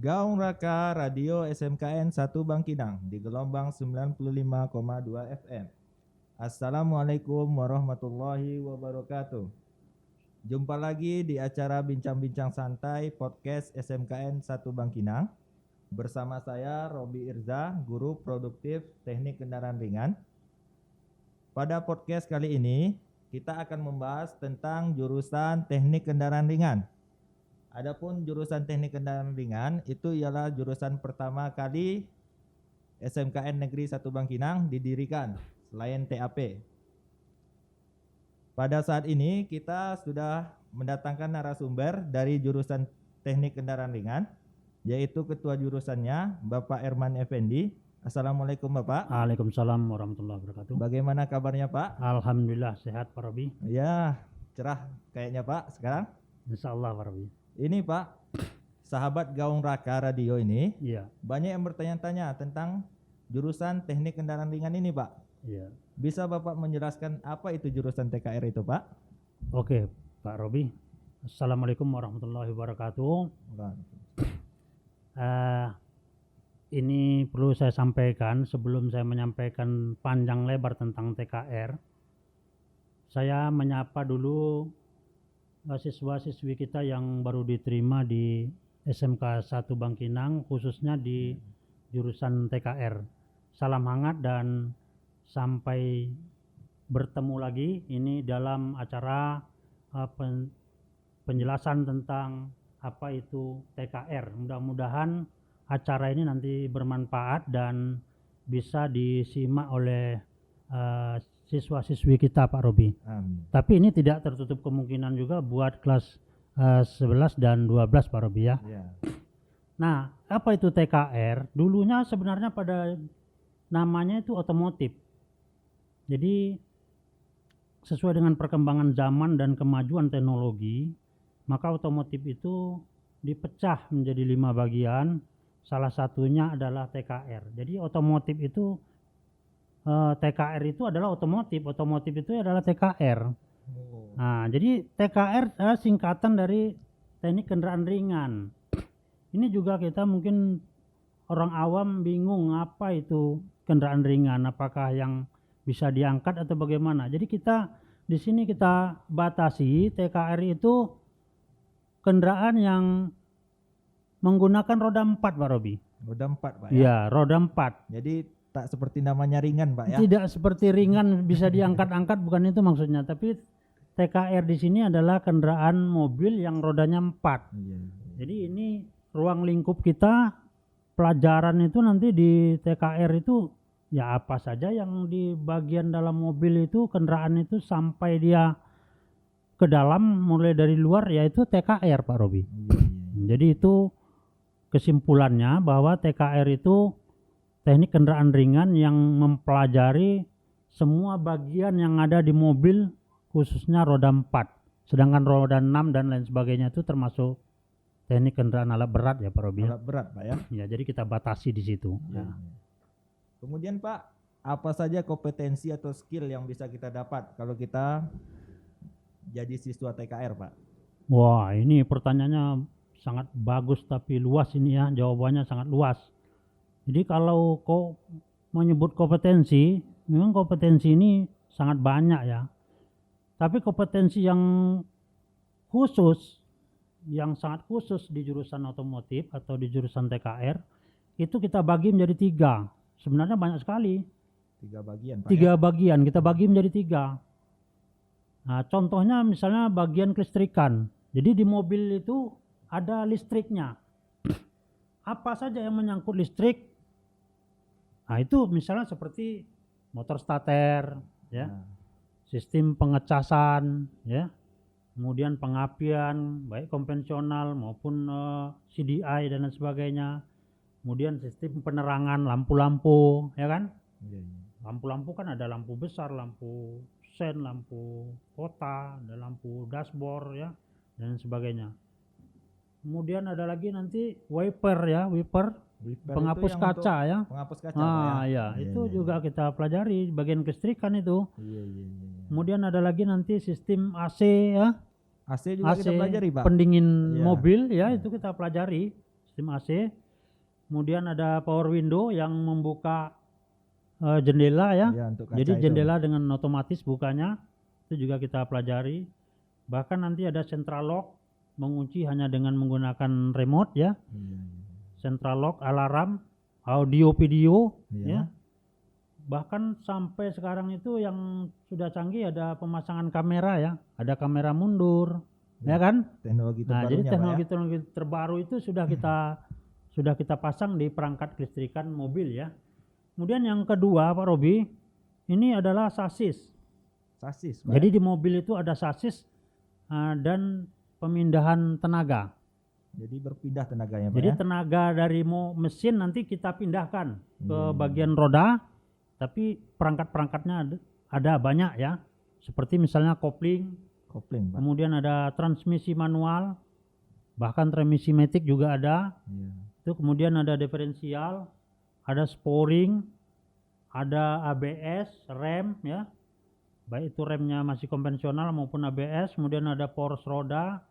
Gaung Raka Radio SMKN 1 Bangkinang di gelombang 95,2 FM. Assalamualaikum warahmatullahi wabarakatuh. Jumpa lagi di acara Bincang-Bincang Santai Podcast SMKN 1 Bangkinang. Bersama saya Robi Irza, Guru Produktif Teknik Kendaraan Ringan. Pada podcast kali ini kita akan membahas tentang jurusan Teknik Kendaraan Ringan. Adapun jurusan Teknik Kendaraan Ringan itu ialah jurusan pertama kali SMKN Negeri 1 Bangkinang didirikan selain TAP. Pada saat ini kita sudah mendatangkan narasumber dari jurusan Teknik Kendaraan Ringan, yaitu ketua jurusannya Bapak Erman Effendi. Assalamualaikum Bapak. Waalaikumsalam warahmatullahi wabarakatuh. Bagaimana kabarnya Pak? Alhamdulillah sehat Pak Robi. Ya, cerah kayaknya Pak sekarang. Insyaallah Pak Robi. Ini Pak, sahabat Gaung Raka Radio ini Iya. banyak yang bertanya-tanya tentang jurusan Teknik Kendaraan Ringan ini Pak. Iya. Bisa Bapak menjelaskan apa itu jurusan TKR itu Pak? Oke Pak Robi. Assalamualaikum warahmatullahi wabarakatuh. Ini perlu saya sampaikan sebelum saya menyampaikan panjang lebar tentang TKR. Saya menyapa dulu siswa-siswi kita yang baru diterima di SMK 1 Bangkinang, khususnya di jurusan TKR. Salam hangat dan sampai bertemu lagi ini dalam acara penjelasan tentang apa itu TKR. Mudah-mudahan acara ini nanti bermanfaat dan bisa disimak oleh siswa-siswi kita Pak Robi. Amin. Tapi ini tidak tertutup kemungkinan juga buat kelas 11 dan 12 Pak Robi ya. Ya. Nah, apa itu TKR? Dulunya sebenarnya pada namanya itu otomotif. Jadi sesuai dengan perkembangan zaman dan kemajuan teknologi, maka otomotif itu dipecah menjadi 5 bagian. Salah satunya adalah TKR. Jadi otomotif itu TKR itu adalah otomotif itu adalah TKR. Nah, jadi TKR adalah singkatan dari Teknik Kendaraan Ringan. Ini juga kita mungkin orang awam bingung apa itu kendaraan ringan, apakah yang bisa diangkat atau bagaimana. Jadi kita di sini kita batasi TKR itu kendaraan yang menggunakan roda 4 Pak Robi. Roda 4 Pak ya? Iya, roda 4. Jadi tak seperti namanya ringan Pak ya? Tidak seperti ringan bisa diangkat-angkat, bukan itu maksudnya. Tapi TKR di sini adalah kendaraan mobil yang rodanya 4. Iya. Jadi ini ruang lingkup kita pelajaran itu nanti di TKR itu ya apa saja yang di bagian dalam mobil itu kendaraan itu sampai dia ke dalam mulai dari luar yaitu TKR Pak Robi. Iya. Jadi itu kesimpulannya bahwa TKR itu teknik kendaraan ringan yang mempelajari semua bagian yang ada di mobil khususnya roda 4. Sedangkan roda 6 dan lain sebagainya itu termasuk teknik kendaraan alat berat ya Pak Robi. Alat berat Pak ya? Ya, jadi kita batasi di situ. Iya. Kemudian Pak, apa saja kompetensi atau skill yang bisa kita dapat kalau kita jadi siswa TKR Pak? Wah, ini pertanyaannya sangat bagus tapi luas ini ya, jawabannya sangat luas. Jadi kalau kau menyebut kompetensi, memang kompetensi ini sangat banyak ya. Tapi kompetensi yang khusus, yang sangat khusus di jurusan otomotif atau di jurusan TKR, itu kita bagi menjadi 3. Sebenarnya banyak sekali. 3 bagian Pak 3 bagian, kita bagi menjadi 3. Nah, contohnya misalnya bagian kelistrikan. Jadi di mobil itu ada listriknya. Apa saja yang menyangkut listrik? Nah, itu misalnya seperti motor starter, ya, sistem pengecasan, ya, kemudian pengapian, baik konvensional maupun CDI dan lain sebagainya. Kemudian sistem penerangan lampu-lampu, ya kan? Iya. Lampu-lampu kan ada lampu besar, lampu sen, lampu kota, ada lampu dashboard, ya, dan sebagainya. Kemudian ada lagi nanti wiper ya, wiper penghapus kaca ya. Penghapus kaca Nah, Pak ya, itu juga kita pelajari bagian kelistrikan itu. Iya. Kemudian ada lagi nanti sistem AC ya. AC juga kita pelajari Pak. pendingin Iya. mobil ya, itu kita pelajari sistem AC. Kemudian ada power window yang membuka jendela ya. Iya, untuk kaca Jadi itu. jendela dengan otomatis bukanya itu juga kita pelajari. Bahkan nanti ada central lock, mengunci hanya dengan menggunakan remote ya. Iya, Central lock, alarm, audio video iya. ya. Bahkan sampai sekarang itu yang sudah canggih ada pemasangan kamera ya. Ada kamera mundur ya kan? Teknologi Nah, terbarunya jadi Pak ya. teknologi terbaru itu sudah kita pasang di perangkat kelistrikan mobil ya. Kemudian yang kedua Pak Robi, ini adalah sasis. Sasis Pak. Jadi di mobil itu ada sasis dan pemindahan tenaga. Jadi berpindah tenaganya Pak Jadi ya. tenaga dari mesin nanti kita pindahkan ke Iya. bagian roda, tapi perangkat-perangkatnya ada banyak ya. Seperti misalnya kopling, Kopling Pak. kemudian ada transmisi manual, bahkan transmisi matic juga ada. Iya. Itu kemudian ada diferensial, ada sporing, ada ABS, rem ya. Baik itu remnya masih konvensional maupun ABS, kemudian ada poros roda,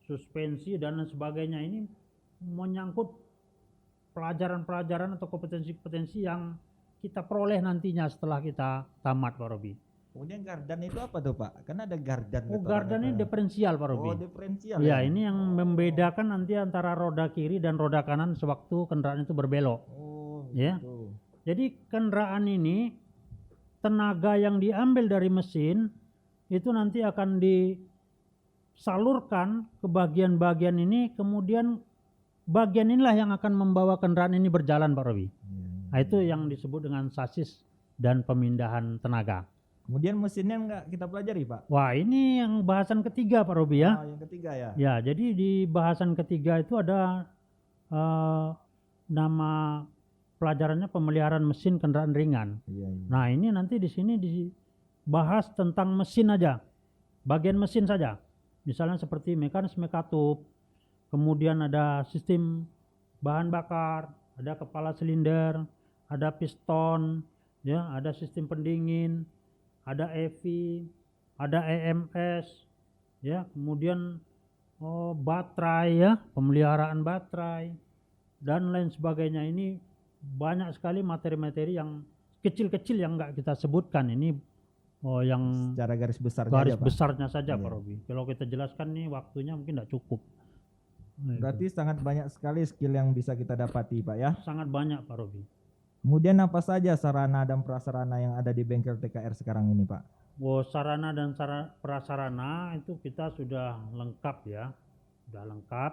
suspensi dan lain sebagainya. Ini menyangkut pelajaran-pelajaran atau kompetensi-kompetensi yang kita peroleh nantinya setelah kita tamat Pak Robi. Kemudian gardan itu apa tuh Pak? Kan ada gardan. Oh, kata gardan ini orang-orang. diferensial Pak Robi. Oh, diferensial Ya, ya. ini yang membedakan nanti antara roda kiri dan roda kanan sewaktu kendaraan itu berbelok. Oh, Ya. gitu. Jadi kendaraan ini tenaga yang diambil dari mesin itu nanti akan disalurkan ke bagian-bagian ini, kemudian bagian inilah yang akan membawa kendaraan ini berjalan Pak Robi. Iya. Nah, itu yang disebut dengan sasis dan pemindahan tenaga. Kemudian mesinnya enggak kita pelajari Pak? Wah, ini yang bahasan ketiga Pak Robi ya. Oh, yang ketiga ya. Ya, jadi di bahasan ketiga itu ada nama pelajarannya pemeliharaan mesin kendaraan ringan. Iya, iya. Nah, ini nanti di sini dibahas tentang mesin aja, bagian mesin saja. Misalnya seperti mekanisme katup, kemudian ada sistem bahan bakar, ada kepala silinder, ada piston, ya, ada sistem pendingin, ada EV, ada EMS, ya, kemudian baterai ya, pemeliharaan baterai dan lain sebagainya. Ini banyak sekali materi-materi yang kecil-kecil yang enggak kita sebutkan. Ini yang Secara garis besarnya garis aja Pak. besarnya saja Iya. Pak Robi. Kalau kita jelaskan nih waktunya mungkin enggak cukup. Nah, Berarti itu. sangat banyak sekali skill yang bisa kita dapati Pak ya. Sangat banyak Pak Robi. Kemudian apa saja sarana dan prasarana yang ada di bengkel TKR sekarang ini Pak? Sarana dan prasarana itu kita sudah lengkap ya. Sudah lengkap.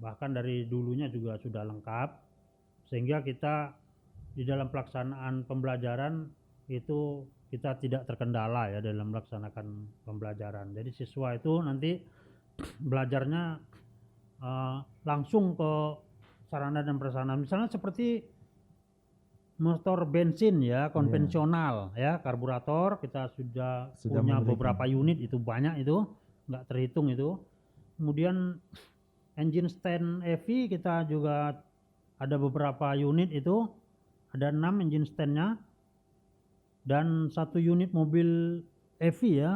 Bahkan dari dulunya juga sudah lengkap. Sehingga kita di dalam pelaksanaan pembelajaran itu kita tidak terkendala ya dalam melaksanakan pembelajaran. Jadi siswa itu nanti belajarnya langsung ke sarana dan prasarana. Misalnya seperti motor bensin ya konvensional ya, karburator kita sudah punya memberikan. beberapa unit, itu banyak, itu nggak terhitung itu. Kemudian engine stand EV kita juga ada beberapa unit, itu ada 6 engine standnya, dan 1 unit mobil EV ya,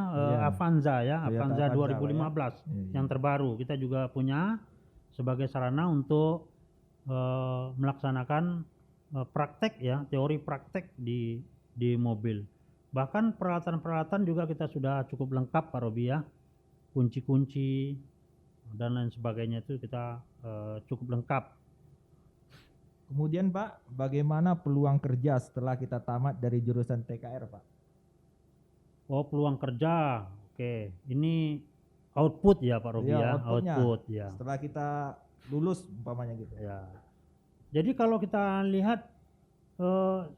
Avanza ya, Toyota Avanza Avanza 2015 yang terbaru kita juga punya sebagai sarana untuk melaksanakan praktek ya, teori praktek di mobil. Bahkan peralatan-peralatan juga kita sudah cukup lengkap Pak Robi ya, kunci-kunci dan lain sebagainya itu kita cukup lengkap. Kemudian Pak, bagaimana peluang kerja setelah kita tamat dari jurusan TKR Pak? Oh, peluang kerja, oke. Ini output ya Pak Robi ya, outputnya. output ya. Setelah kita lulus umpamanya gitu. Ya. Jadi kalau kita lihat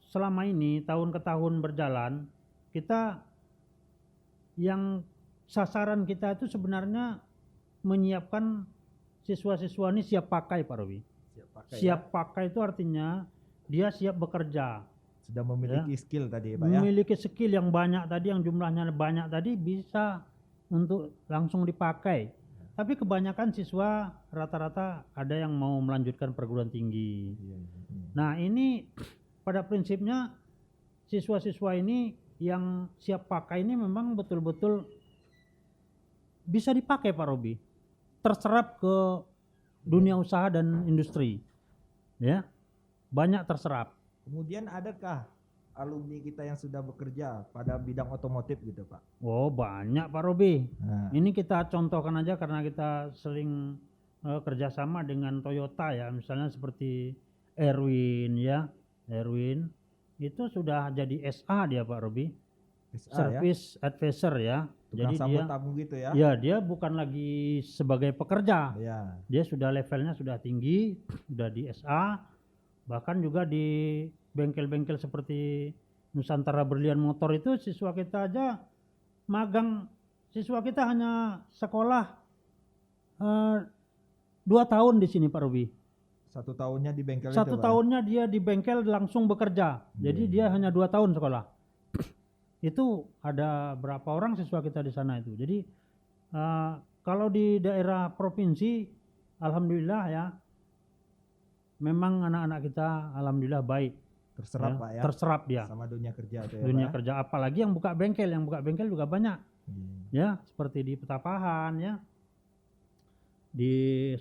selama ini tahun ke tahun berjalan, kita yang sasaran kita itu sebenarnya menyiapkan siswa-siswa ini siap pakai Pak Robi. Siap pakai itu artinya dia siap bekerja. Sudah memiliki skill tadi Pak ya. Memiliki skill yang banyak tadi, yang jumlahnya banyak tadi, bisa untuk langsung dipakai. Tapi kebanyakan siswa rata-rata ada yang mau melanjutkan perguruan tinggi. Nah, ini pada prinsipnya siswa-siswa ini yang siap pakai ini memang betul-betul bisa dipakai Pak Robi. Terserap ke dunia usaha dan industri. Ya. Banyak terserap. Kemudian adakah alumni kita yang sudah bekerja pada bidang otomotif gitu Pak? Oh, banyak Pak Robi. Nah, Ini kita contohkan aja karena kita sering kerjasama dengan Toyota ya, misalnya seperti Erwin ya, Erwin itu sudah jadi SA dia Pak Robi, SA ya, Service Advisor ya. tukang Jadi sambut dia, tamu gitu ya? ya dia bukan lagi sebagai pekerja, Ya. dia sudah levelnya sudah tinggi, sudah di SA, bahkan juga di bengkel-bengkel seperti Nusantara Berlian Motor itu siswa kita aja magang, siswa kita hanya sekolah 2 tahun di sini Pak Robi. 1 tahunnya di bengkel 1 itu Pak? tahunnya dia di bengkel langsung bekerja. Jadi dia hanya 2 tahun sekolah. Itu ada berapa orang siswa kita di sana itu. Jadi kalau di daerah provinsi, alhamdulillah ya, memang anak-anak kita alhamdulillah baik. Terserap ya, Pak ya? Terserap dia. Sama dunia kerja itu ya Dunia Pak? kerja, apalagi yang buka bengkel juga banyak. Ya, seperti di Petapahan ya, di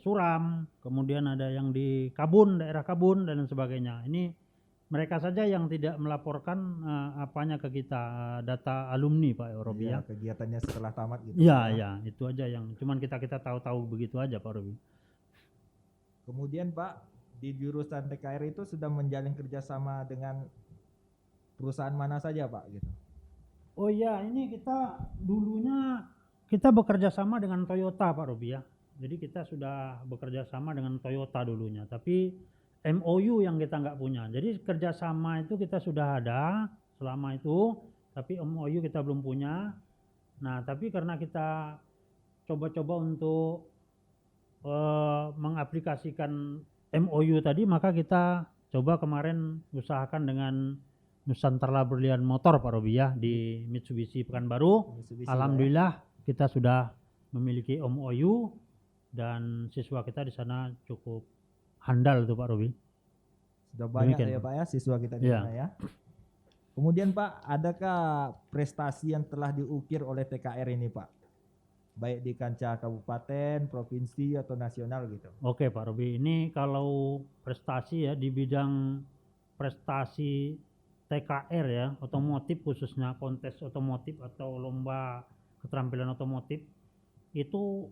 Suram, kemudian ada yang di Kabun, daerah Kabun dan sebagainya. Ini mereka saja yang tidak melaporkan apanya ke kita, data alumni Pak Robi Iya, ya. kegiatannya setelah tamat gitu. Iya, Pak. ya, itu aja yang cuman kita tahu-tahu begitu aja Pak Robi. Kemudian Pak, di jurusan TKR itu sudah menjalin kerjasama dengan perusahaan mana saja Pak gitu? Oh iya, ini kita dulunya kita bekerja sama dengan Toyota Pak Robi ya. Jadi kita sudah bekerja sama dengan Toyota dulunya, tapi MOU yang kita nggak punya. Jadi kerjasama itu kita sudah ada selama itu, tapi MOU kita belum punya. Nah, tapi karena kita coba-coba untuk mengaplikasikan MOU tadi, maka kita coba kemarin usahakan dengan Nusantara Berlian Motor Pak Robi ya di Mitsubishi Pekanbaru. Mitsubishi, Alhamdulillah kita sudah memiliki MOU dan siswa kita di sana cukup handal tuh Pak Robi. Sudah banyak Demikian, ya Pak. Pak ya siswa kita di Iya. sana ya. Kemudian Pak, adakah prestasi yang telah diukir oleh TKR ini Pak? Baik di kancah kabupaten, provinsi atau nasional gitu. Oke Pak Robi, ini kalau prestasi ya di bidang prestasi TKR ya, otomotif khususnya kontes otomotif atau lomba keterampilan otomotif, itu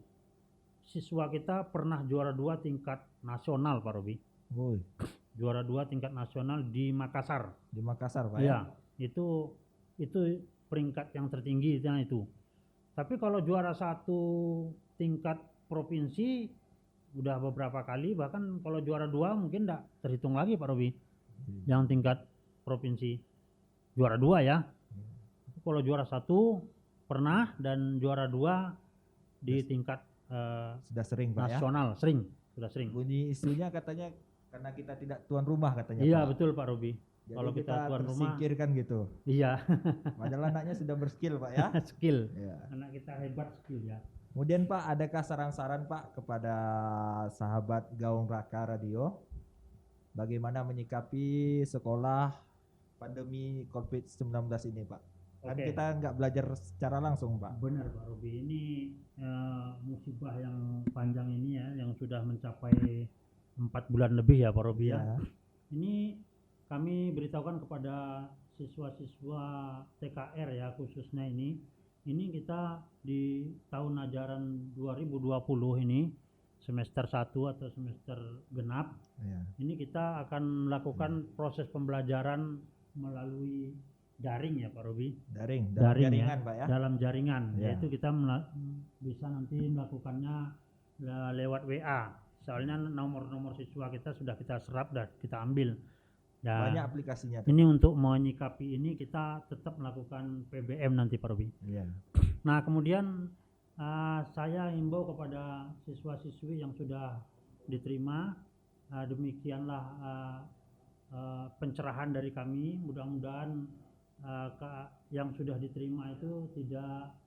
siswa kita pernah juara 2 tingkat nasional Pak Robi. Woi, Juara 2 tingkat nasional di Makassar. di Makassar Pak Ya, itu peringkat yang tertinggi itu. Tapi kalau juara 1 tingkat provinsi udah beberapa kali, bahkan kalau juara 2 mungkin enggak terhitung lagi Pak Robi. Yang tingkat provinsi juara 2 ya. Kalau juara 1 pernah dan juara 2 di tingkat sudah sering Pak ya. nasional sudah sering. Bunyi isunya katanya karena kita tidak tuan rumah katanya Iya Pak. betul Pak Robi. Jadi Kalau kita tuan rumah, tersingkirkan gitu. iya Padahal anaknya sudah berskill Pak ya. skill. Ya. Anak kita hebat skill ya. Kemudian Pak, adakah saran-saran Pak kepada sahabat Gaung Raka Radio bagaimana menyikapi sekolah pandemi COVID-19 ini Pak? Kan Oke. kita nggak belajar secara langsung Pak. Benar Pak Robi, ini musibah yang panjang ini ya, yang sudah mencapai 4 bulan lebih ya Pak Robi ya. Ya. Ini kami beritahukan kepada siswa-siswa TKR ya khususnya ini kita di tahun ajaran 2020 ini semester 1 atau semester genap, Ya. ini kita akan melakukan proses pembelajaran melalui daring ya Pak Robi. Daring, dalam Daring jaringan ya, Pak ya. dalam jaringan, Ya. yaitu kita bisa nanti melakukannya lewat WA. Soalnya nomor-nomor siswa kita sudah kita serap dan kita ambil. Ya, Banyak aplikasinya. ini untuk menyikapi ini kita tetap melakukan PBM nanti Pak Robi. Iya. Nah kemudian saya himbau kepada siswa-siswi yang sudah diterima, demikianlah pencerahan dari kami. Mudah-mudahan yang sudah diterima itu tidak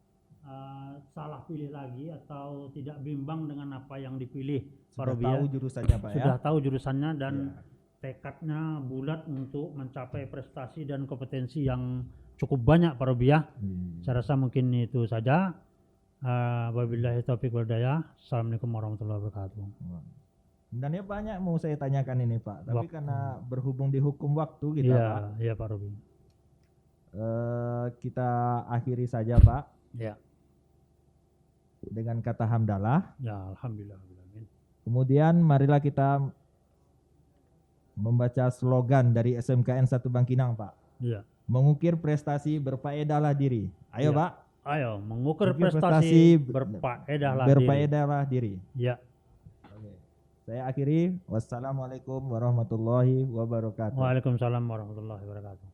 salah pilih lagi atau tidak bimbang dengan apa yang dipilih Pak Sudah Robi tahu ya. jurusannya Pak Sudah ya. tahu jurusannya dan Iya. tekadnya bulat untuk mencapai prestasi dan kompetensi yang cukup banyak Pak Robi ya. Saya rasa mungkin itu saja. Wabillahi taufiq wal hidayah. Assalamualaikum warahmatullahi wabarakatuh. Sebenarnya banyak mau saya tanyakan ini Pak, tapi Waktu. karena berhubung di hukum waktu kita Iya, Pak, iya Pak Robi. kita akhiri saja Pak Ya, dengan kata hamdalah. ya alhamdulillah. Amin. Kemudian marilah kita membaca slogan dari SMKN 1 Bangkinang Pak. Iya. Mengukir prestasi berfaedahlah diri. Ayo Iya. Pak. Ayo mengukir Mengukir prestasi berfaedahlah diri. berfaedahlah diri. Ya. Oke. Saya akhiri. Wassalamualaikum warahmatullahi wabarakatuh. Waalaikumsalam warahmatullahi wabarakatuh.